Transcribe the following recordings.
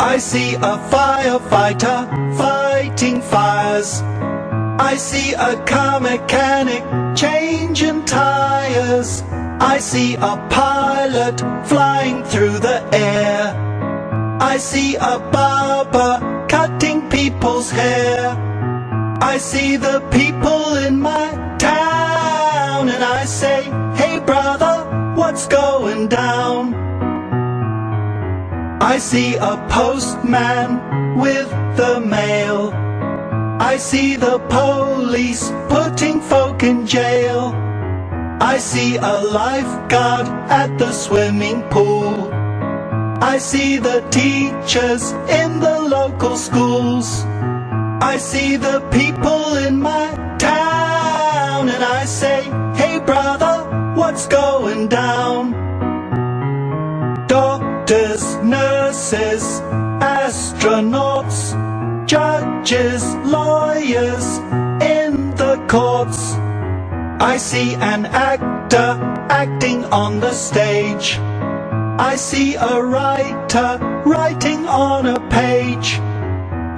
I see a firefighter fighting fires. I see a car mechanic changing tires. I see a pilot flying through the air. I see a barber cutting people's hair. I see the people in my town and I say, hey brother, what's going down? I see a postman with the mail. I see the police putting folk in jail. I see a lifeguard at the swimming pool. I see the teachers in the local schools. I see the people in my town and I say, hey brother, what's going down? Doctors, nurses, astronauts, judges, lawyers in the courts. I see an actor acting on the stage. I see a writer writing on a page.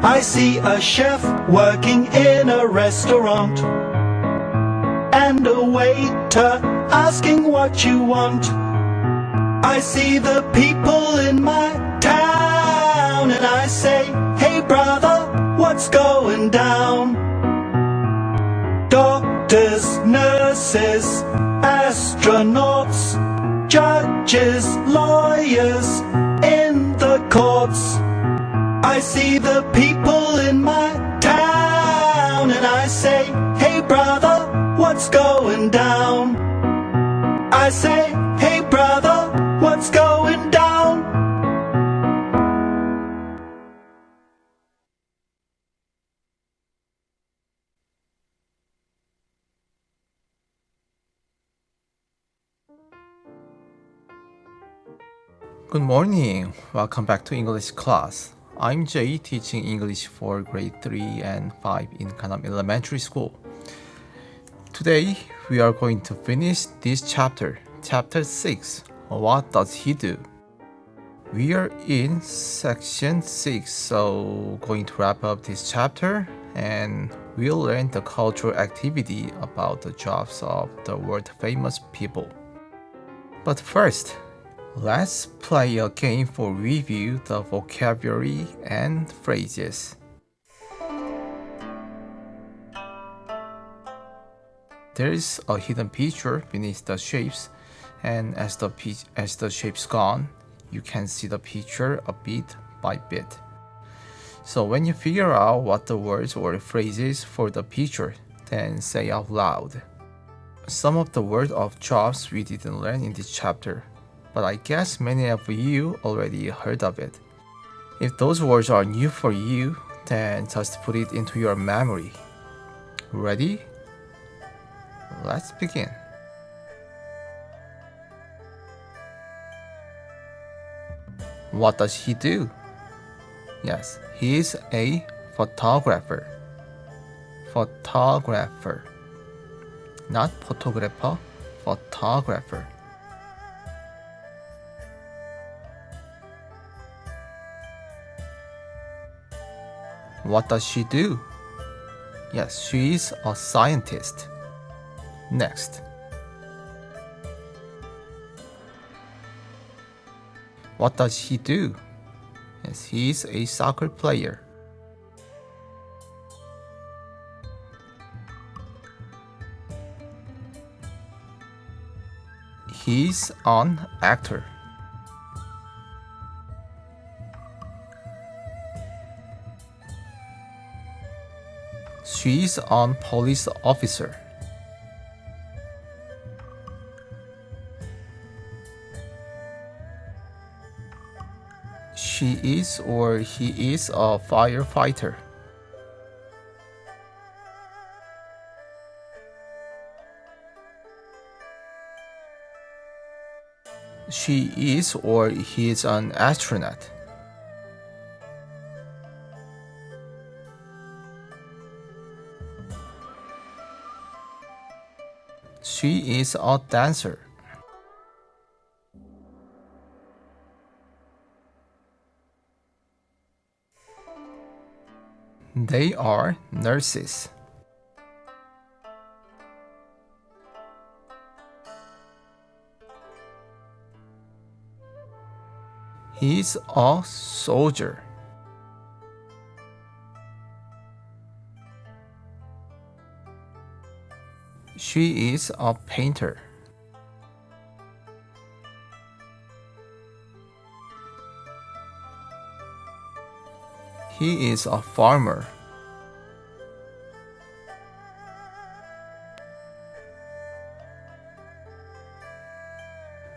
I see a chef working in a restaurant and a waiter asking what you want. I see the people in my town and I say, hey brother, what's going down? Doctors, nurses, astronauts, judges, lawyers in the courts. I see the people in my town and I say, hey brother, what's going down? I say, hey brother, what's going down? Good morning. Welcome back to English class. I'm Jay, teaching English for grade 3 and 5 in Ganam Elementary School. Today, we are going to finish this chapter, Chapter 6, What Does He Do? We are in Section 6, so going to wrap up this chapter and we'll learn the cultural activity about the jobs of the world-famous people. But first, let's play a game for review the vocabulary and phrases. There is a hidden picture beneath the shapes, and as the shapes gone, you can see the picture a bit by bit. So when you figure out what the words or phrases for the picture, then say out loud. Some of the words of jobs we didn't learn in this chapter, but I guess many of you already heard of it. If those words are new for you, then just put it into your memory. Ready? Let's begin. What does he do? Yes, he is a photographer. Photographer. Not photographer, photographer. What does she do? Yes, she is a scientist. Next. What does he do? Yes, he is a soccer player. He's an actor. She's an police officer. She is or he is a firefighter. She is or he is an astronaut. She is a dancer. They are nurses. He's a soldier. She is a painter. He is a farmer.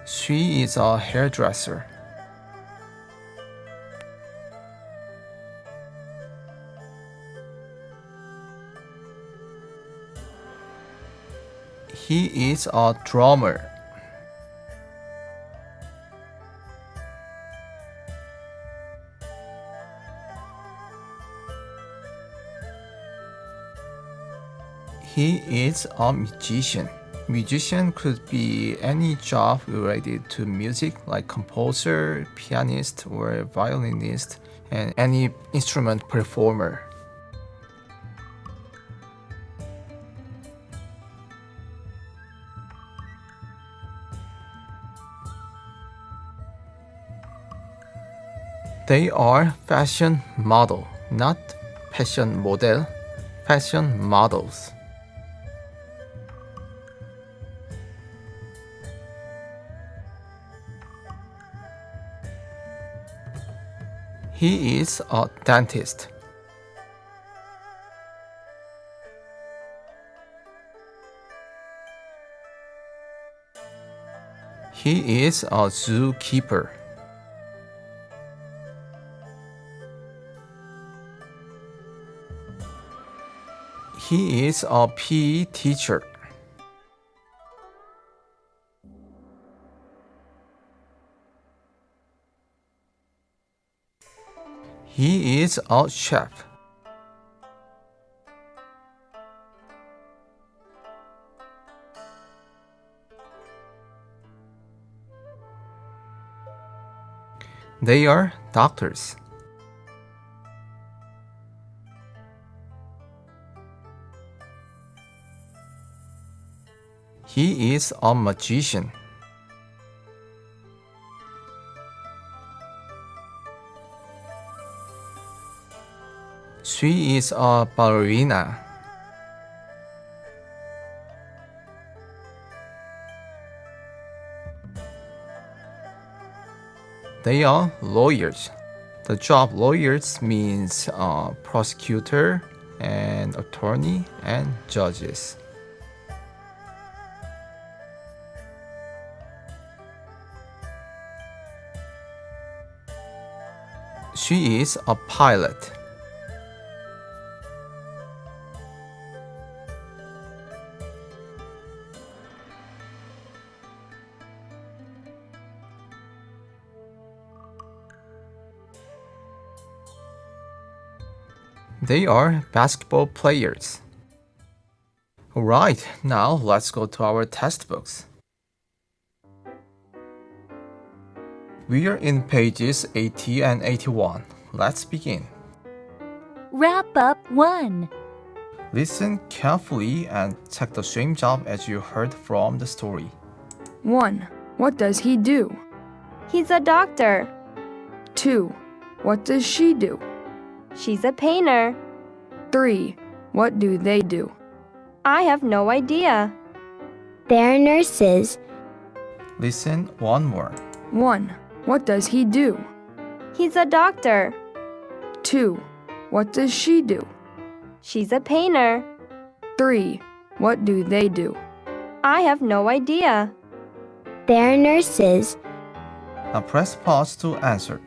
She is a hairdresser. He is a drummer. He is a musician. Musician could be any job related to music like composer, pianist, or violinist, and any instrument performer. They are fashion model, not fashion model, fashion models. He is a dentist. He is a zookeeper. He is a PE teacher. He is a chef. They are doctors. He is a magician. She is a ballerina. They are lawyers. The job lawyers means prosecutor and attorney and judges. She is a pilot. They are basketball players. Alright, now let's go to our textbooks. We are in pages 80 and 81. Let's begin. Wrap up 1. Listen carefully and check the same job as you heard from the story. 1. What does he do? He's a doctor. 2. What does she do? She's a painter. 3. What do they do? I have no idea. They're nurses. Listen one more. 1. What does he do? He's a doctor. 2. What does she do? She's a painter. 3. What do they do? I have no idea. They're nurses. Now press pause to answer.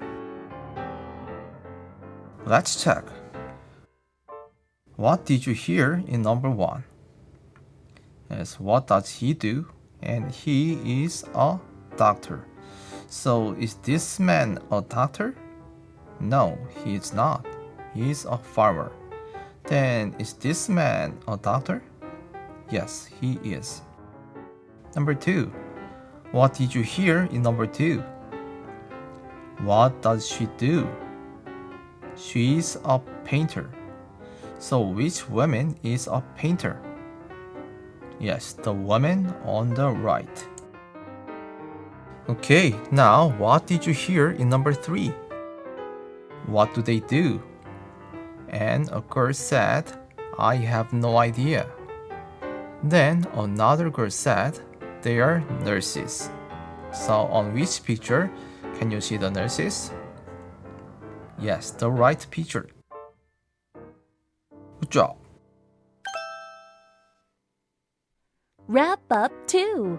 Let's check. What did you hear in number 1? Yes, what does he do? And he is a doctor. So is this man a doctor? No, he is not. He is a farmer. Then is this man a doctor? Yes, he is. Number 2. What did you hear in number 2? What does she do? She's a painter. So which woman is a painter? Yes, the woman on the right. Okay, now what did you hear in number 3? What do they do? And a girl said, I have no idea. Then another girl said, they are nurses. So on which picture can you see the nurses? Yes, the right picture. Good job. Wrap up 2.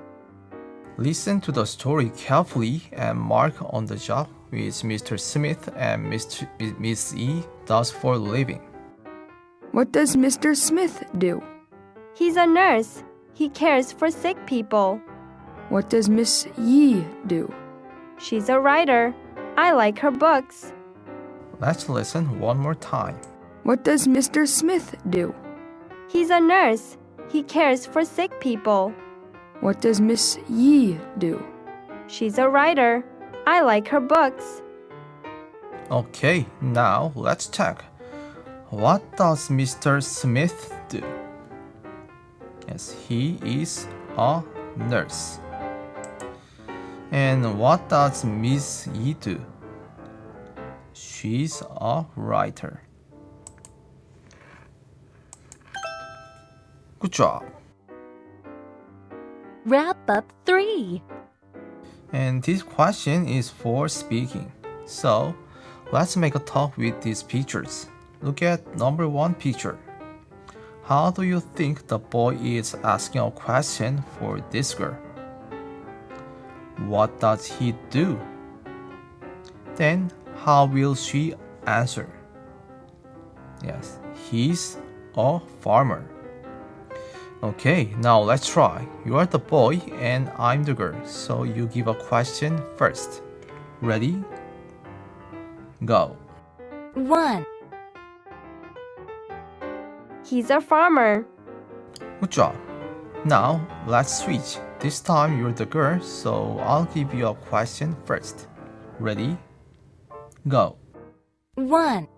Listen to the story carefully and mark on the job which Mr. Smith and Miss E does for a living. What does Mr. Smith do? He's a nurse. He cares for sick people. What does Miss Yi do? She's a writer. I like her books. Let's listen one more time. What does Mr. Smith do? He's a nurse. He cares for sick people. What does Miss Yi do? She's a writer. I like her books. Okay, now let's check. What does Mr. Smith do? Yes, he is a nurse. And what does Miss Yi do? She's a writer. Good job. Wrap up 3. And this question is for speaking. So let's make a talk with these pictures. Look at number 1 picture. How do you think the boy is asking a question for this girl? What does he do? Then how will she answer? Yes, he's a farmer. Okay, now let's try. You are the boy and I'm the girl, so you give a question first. Ready? Go. 1. He's a farmer. Good job. Now let's switch. This time you're the girl, so I'll give you a question first. Ready? Go. 1.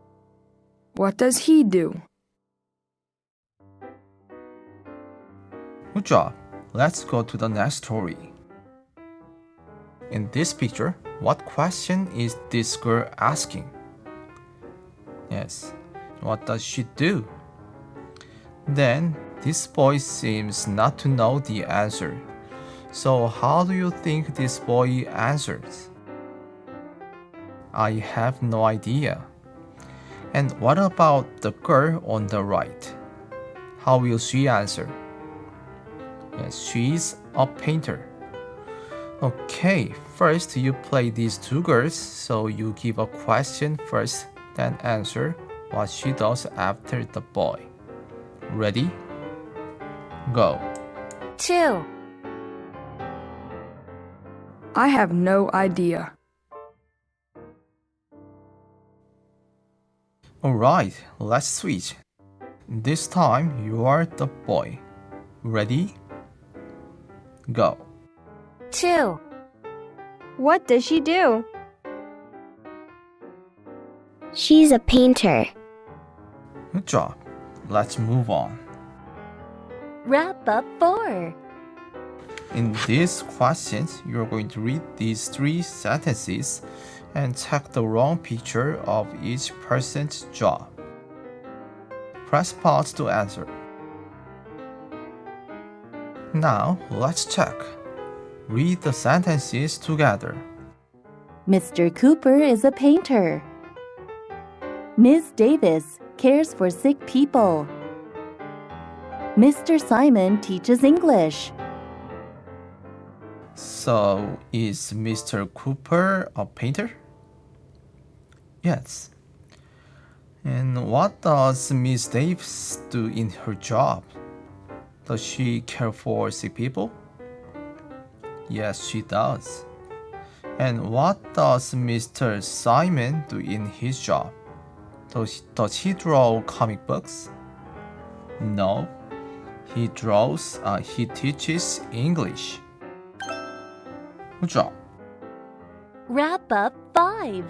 What does he do? Good job. Let's go to the next story. In this picture, what question is this girl asking? Yes, what does she do? Then, this boy seems not to know the answer. So, how do you think this boy answers? I have no idea. And what about the girl on the right? How will she answer? Yes, she's a painter. Okay, first you play these two girls, so you give a question first, then answer what she does after the boy. Ready? Go. 2. I have no idea. Alright, let's switch. This time you are the boy. Ready? Go. 2. What does she do? She's a painter. Good job. Let's move on. Wrap up 4. In these questions, you're going to read these 3 sentences and check the wrong picture of each person's job. Press pause to answer. Now, let's check. Read the sentences together. Mr. Cooper is a painter. Ms. Davis cares for sick people. Mr. Simon teaches English. So, is Mr. Cooper a painter? Yes. And what does Miss Davis do in her job? Does she care for sick people? Yes, she does. And what does Mr. Simon do in his job? Does he draw comic books? No. He teaches English. Good job. Wrap up 5.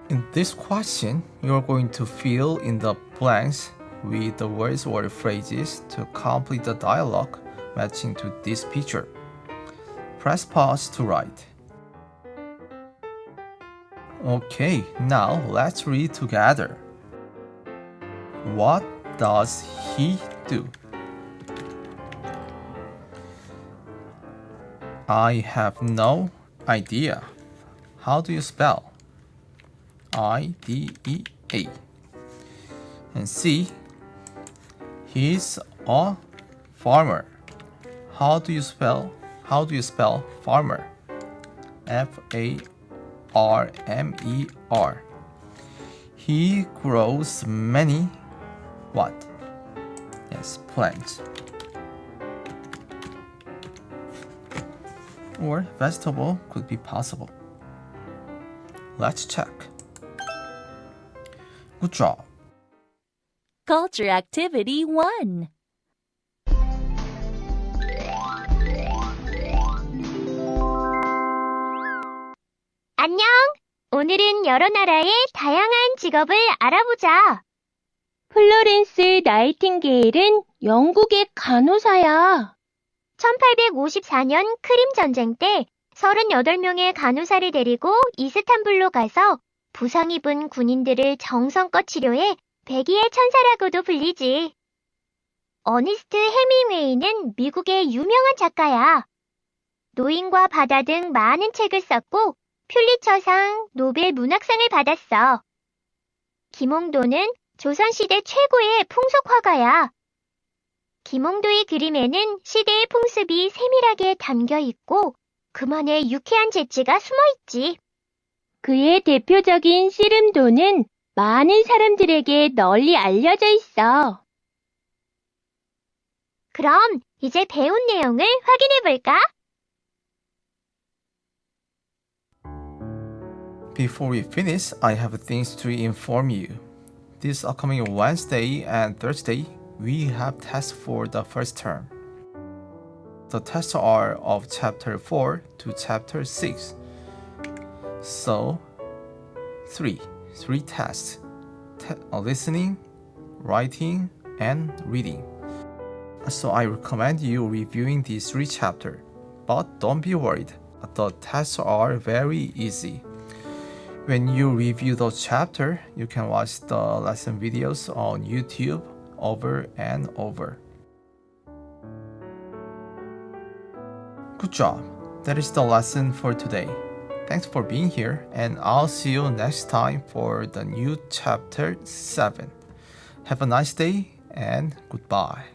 In this question, you're going to fill in the blanks with the words or phrases to complete the dialogue matching to this picture. Press pause to write. Okay, now let's read together. What does he do? I have no idea. How do you spell? IDEA. And C, he's a farmer. How do you spell farmer? FARMER. He grows many what? Yes, plants. Or vegetable could be possible. Let's check. Good job. Culture Activity 1. 안녕! 오늘은 여러 나라의 다양한 직업을 알아보자. 플로렌스 나이팅게일은 영국의 간호사야. 1854년 크림 전쟁 때 38명의 간호사를 데리고 이스탄불로 가서 부상 입은 군인들을 정성껏 치료해 백의의 천사라고도 불리지. 어니스트 해밍웨이는 미국의 유명한 작가야. 노인과 바다 등 많은 책을 썼고 퓰리처상, 노벨 문학상을 받았어. 김홍도는 조선시대 최고의 풍속화가야. 김홍도의 그림에는 시대의 풍습이 세밀하게 담겨 있고 그만의 유쾌한 재치가 숨어 있지. 그의 대표적인 씨름도는 많은 사람들에게 널리 알려져 있어. 그럼 이제 배운 내용을 확인해 볼까? Before we finish, I have things to inform you. This upcoming Wednesday and Thursday, we have tests for the first term. The tests are of chapter 4 to chapter 6. So, three tests. Listening, writing, and reading. So I recommend you reviewing these 3 chapters. But don't be worried, the tests are very easy. When you review those chapters, you can watch the lesson videos on YouTube over and over. Good job. That is the lesson for today. Thanks for being here, and I'll see you next time for the new chapter 7. Have a nice day and goodbye.